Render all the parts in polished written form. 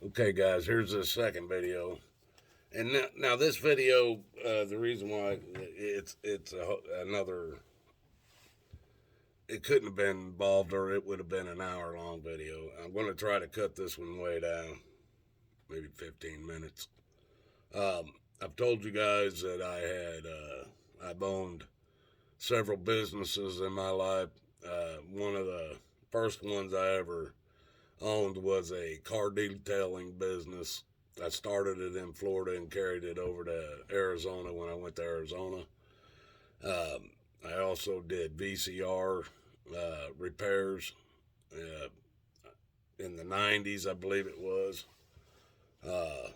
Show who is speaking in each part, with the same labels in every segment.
Speaker 1: Okay, guys, here's the second video. And now this video, the reason why another, it couldn't have been involved, or it would have been an hour-long video. I'm going to try to cut this one way down, maybe 15 minutes. I've told you guys that I've owned several businesses in my life. One of the first ones I ever owned was a car detailing business. I started it in Florida and carried it over to Arizona when I went to Arizona. I also did VCR repairs in the 90s, I believe it was. Uh,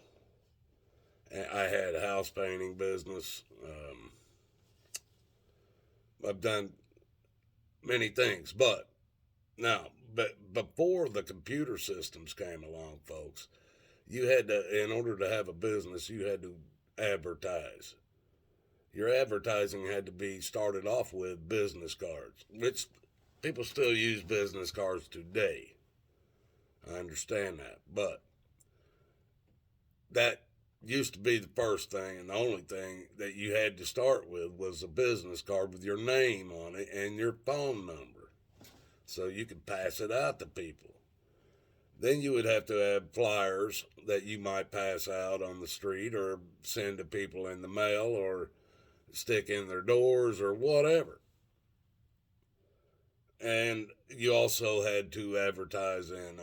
Speaker 1: I had a house painting business. I've done many things, but before the computer systems came along, folks, you had to, in order to have a business, you had to advertise. Your advertising had to be started off with business cards, which people still use business cards today. I understand that, but that used to be the first thing, and the only thing that you had to start with was a business card with your name on it and your phone number, so you could pass it out to people. Then you would have to have flyers that you might pass out on the street or send to people in the mail or stick in their doors or whatever. And you also had to advertise in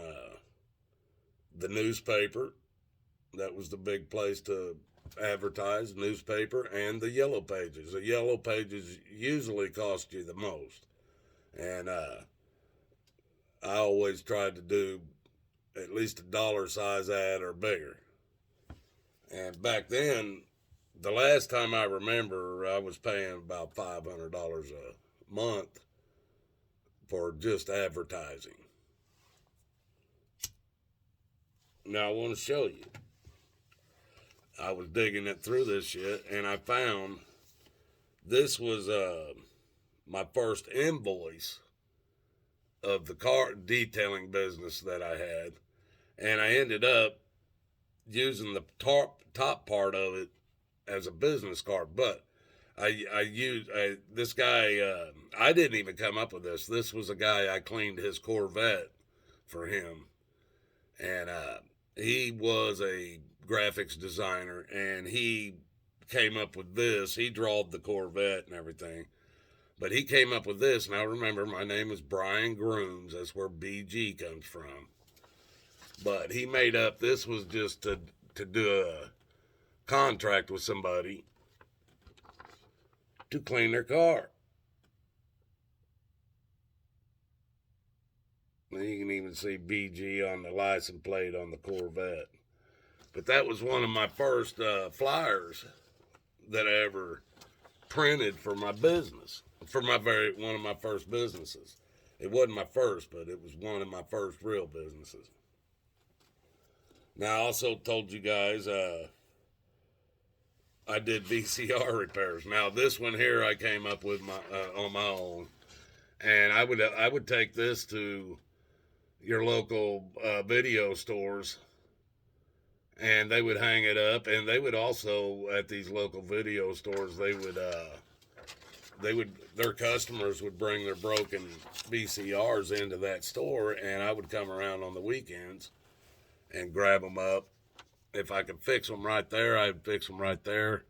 Speaker 1: the newspaper. That was the big place to advertise, newspaper, and the yellow pages. The yellow pages usually cost you the most. And I always tried to do at least a dollar size ad or bigger. And back then, the last time I remember, I was paying about $500 a month for just advertising. Now I want to show you. I was digging it through this shit, and I found this was my first invoice of the car detailing business that I had, and I ended up using the top part of it as a business card. But I used this guy. I didn't even come up with this. This was a guy I cleaned his Corvette for him, and he was a graphics designer, and he came up with this. He drawed the Corvette and everything, but he came up with this. Now remember, my name is Brian Grooms. That's where BG comes from. But he made up, this was just to do a contract with somebody to clean their car. And you can even see BG on the license plate on the Corvette. But that was one of my first flyers that I ever printed for my business, for one of my first businesses. It wasn't my first, but it was one of my first real businesses. Now I also told you guys I did VCR repairs. Now this one here I came up with on my own, and I would take this to your local video stores, and they would hang it up, and they would also, at these local video stores, their customers would bring their broken VCRs into that store, and I would come around on the weekends and grab them up. If I could fix them right there, I'd fix them right there.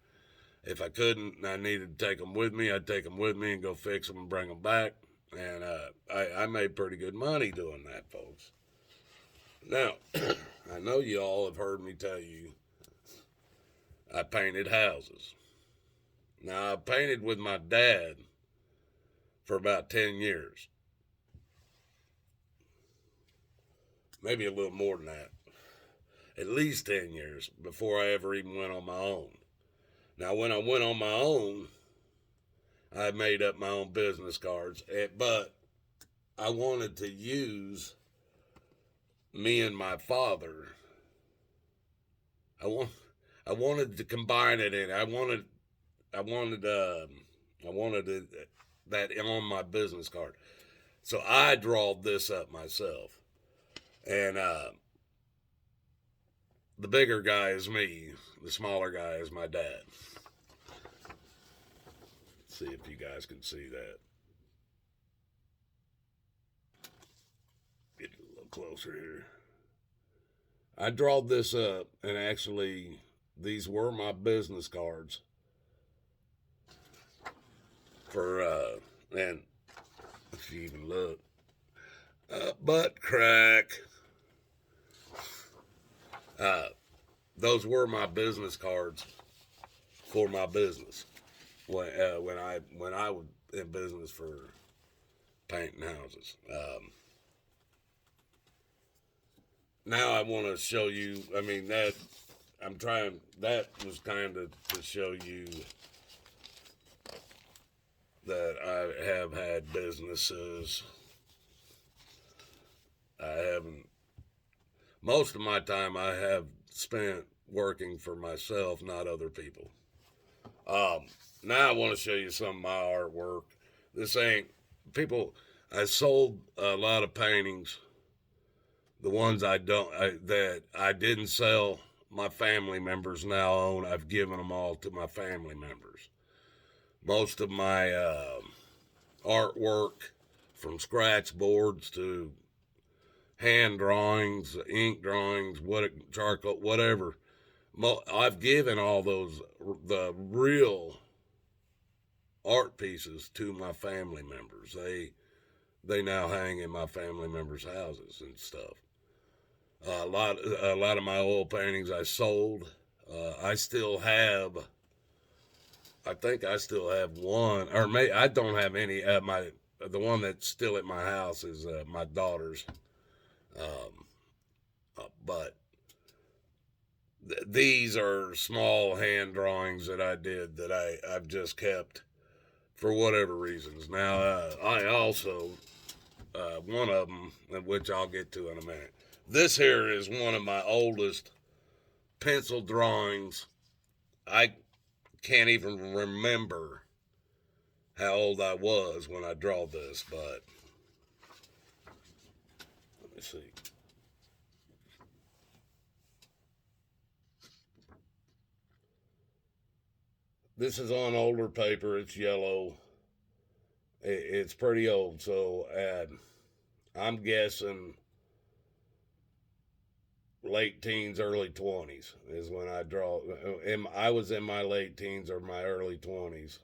Speaker 1: If I couldn't and I needed to take them with me, I'd take them with me and go fix them and bring them back. And I made pretty good money doing that, folks. Now, I know you all have heard me tell you I painted houses. Now, I painted with my dad for about 10 years. Maybe a little more than that. At least 10 years before I ever even went on my own. Now, when I went on my own, I made up my own business cards, but I wanted to use me and my father. I wanted to combine it in. I wanted that on my business card. So I drawed this up myself. And the bigger guy is me. The smaller guy is my dad. Let's see if you guys can see that. Get a little closer here. I drawed this up, and actually, these were my business cards for, and if you even look, butt crack. Those were my business cards for my business when I was in business for painting houses. Now I want to show you. I mean that I'm trying. That was kind of to show you that I have had businesses. I haven't. Most of my time I have spent working for myself, not other people. Now I want to show you some of my artwork. This ain't people. I sold a lot of paintings. The ones that I didn't sell, my family members now own. I've given them all to my family members. Most of my artwork, from scratch boards to hand drawings, ink drawings, charcoal, whatever. I've given all those, the real art pieces, to my family members. They now hang in my family members' houses and stuff. A lot of my oil paintings I sold. I still have. I think I still have one, or maybe I don't have any. The one that's still at my house is my daughter's. But these are small hand drawings that I did that I've just kept for whatever reasons. Now I also one of them, which I'll get to in a minute. This here is one of my oldest pencil drawings. I can't even remember how old I was when I drew this, but let me see. This is on older paper. It's yellow. It's pretty old, so I'm guessing late teens, early 20s is when I draw. I was in my late teens or my early 20s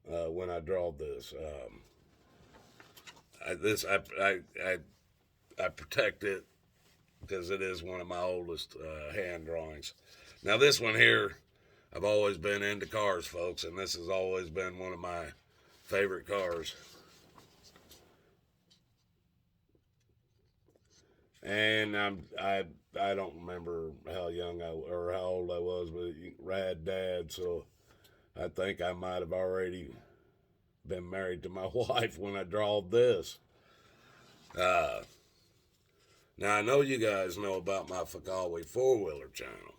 Speaker 1: when I draw this. I protect it because it is one of my oldest hand drawings. Now this one here, I've always been into cars, folks, and this has always been one of my favorite cars. And I don't remember how young or how old I was, but rad dad, so I think I might have already been married to my wife when I drawed this. Now I know you guys know about my Fakawi four-wheeler channel.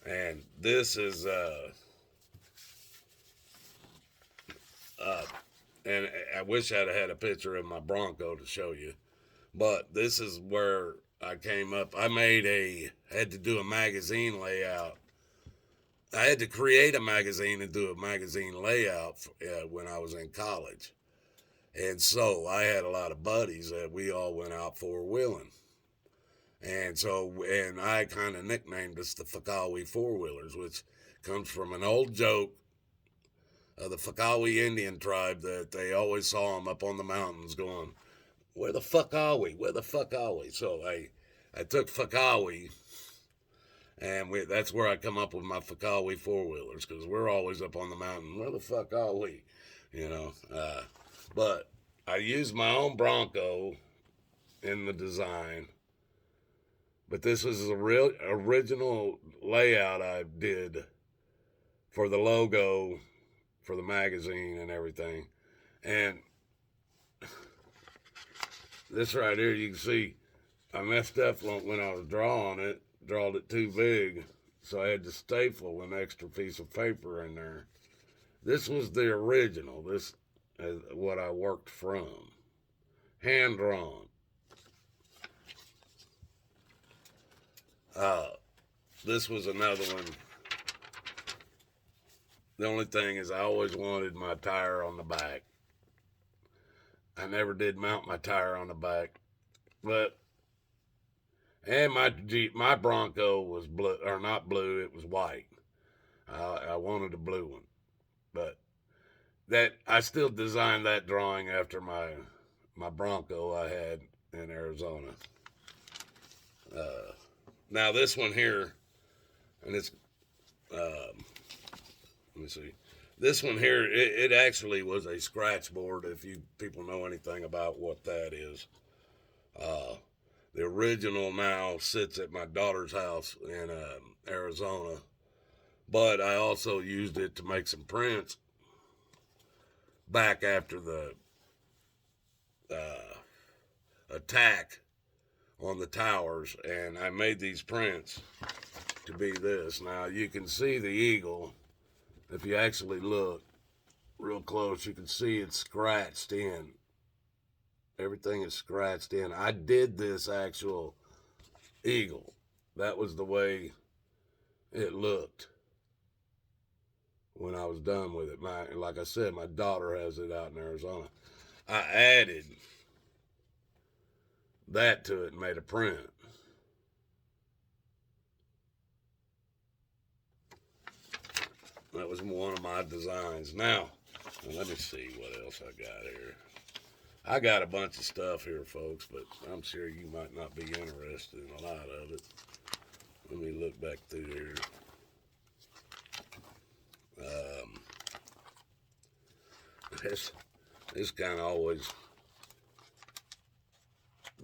Speaker 1: And this is and I wish I'd had a picture of my Bronco to show you. But this is where I came up. I had to do a magazine layout. I had to create a magazine and do a magazine layout when I was in college. And so I had a lot of buddies that we all went out four-wheeling. And I kind of nicknamed us the Fakawi four-wheelers, which comes from an old joke of the Fakawi Indian tribe that they always saw them up on the mountains going, where the fuck are we? Where the fuck are we? So I took Fakawi, and that's where I come up with my Fakawi four-wheelers, because we're always up on the mountain. Where the fuck are we? You know, but I used my own Bronco in the design. But this was a real original layout I did for the logo, for the magazine and everything. And this right here, you can see I messed up when I was drawing it, drawed it too big. So I had to staple an extra piece of paper in there. This was the original. This is what I worked from. Hand drawn. This was another one. The only thing is I always wanted my tire on the back. I never did mount my tire on the back. But, and my Bronco was blue, or not blue, it was white. I wanted a blue one. But that, I still designed that drawing after my Bronco I had in Arizona. Now this one here, and it's, let me see. This one here, it actually was a scratch board. If you people know anything about what that is, the original now sits at my daughter's house in Arizona, but I also used it to make some prints back after the attack on the towers, and I made these prints to be this. Now you can see the eagle. If you actually look real close, you can see it's scratched in. Everything is scratched in. I did this actual eagle. That was the way it looked when I was done with it. Like I said, my daughter has it out in Arizona. I added that to it and made a print. That was one of my designs. Now, let me see what else I got here. I got a bunch of stuff here, folks, but I'm sure you might not be interested in a lot of it. Let me look back through here. This kind of always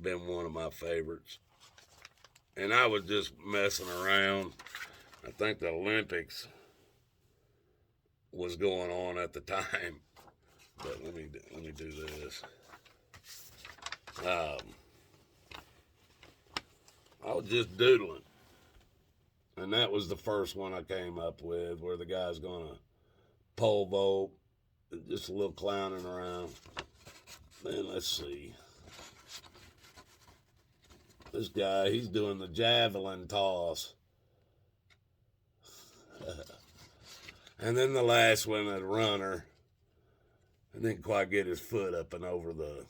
Speaker 1: been one of my favorites. And I was just messing around. I think the Olympics was going on at the time. But let me do this. I was just doodling. And that was the first one I came up with, where the guy's gonna pole vault, just a little clowning around. Then let's see. This guy, he's doing the javelin toss. And then the last one, a runner. I didn't quite get his foot up and over the...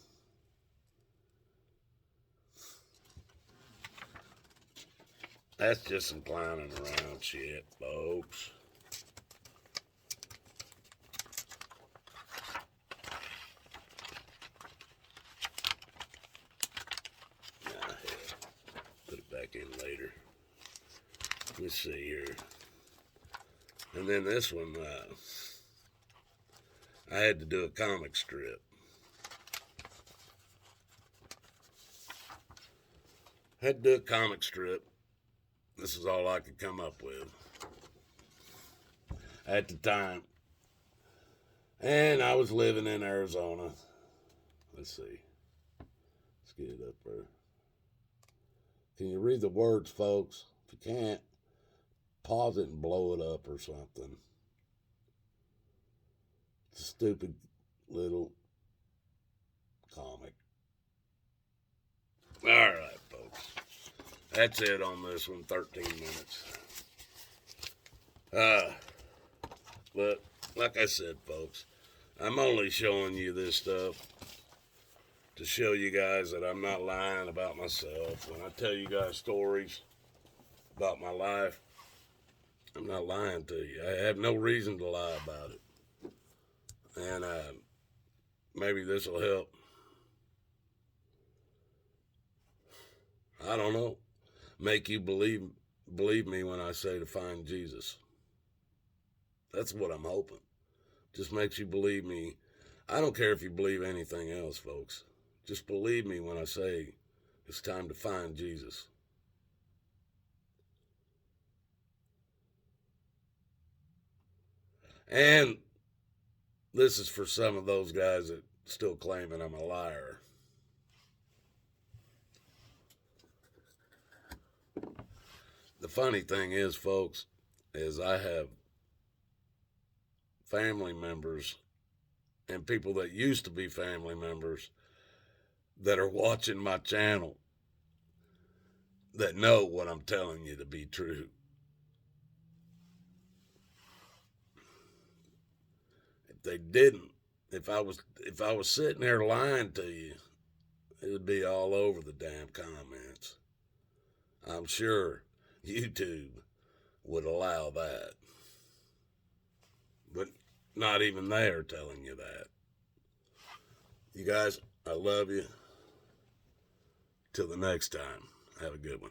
Speaker 1: That's just some clowning around shit, folks. Put it back in later. Let's see here. And then this one, I had to do a comic strip. Had to do a comic strip. This is all I could come up with at the time. And I was living in Arizona. Let's see. Let's get it up there. Can you read the words, folks? If you can't, pause it and blow it up or something. It's a stupid little comic. All right, folks. That's it on this one, 13 minutes. But like I said, folks, I'm only showing you this stuff to show you guys that I'm not lying about myself. When I tell you guys stories about my life, I'm not lying to you. I have no reason to lie about it. And maybe this will help. I don't know. Make you believe me when I say to find Jesus. That's what I'm hoping. Just makes you believe me. I don't care if you believe anything else, folks. Just believe me when I say it's time to find Jesus. And this is for some of those guys that still claiming I'm a liar. The funny thing is, folks, is I have family members and people that used to be family members that are watching my channel that know what I'm telling you to be true. If they didn't, if I was sitting there lying to you, it would be all over the damn comments. I'm sure YouTube would allow that. But not even they are telling you that. You guys, I love you. Till the next time, have a good one.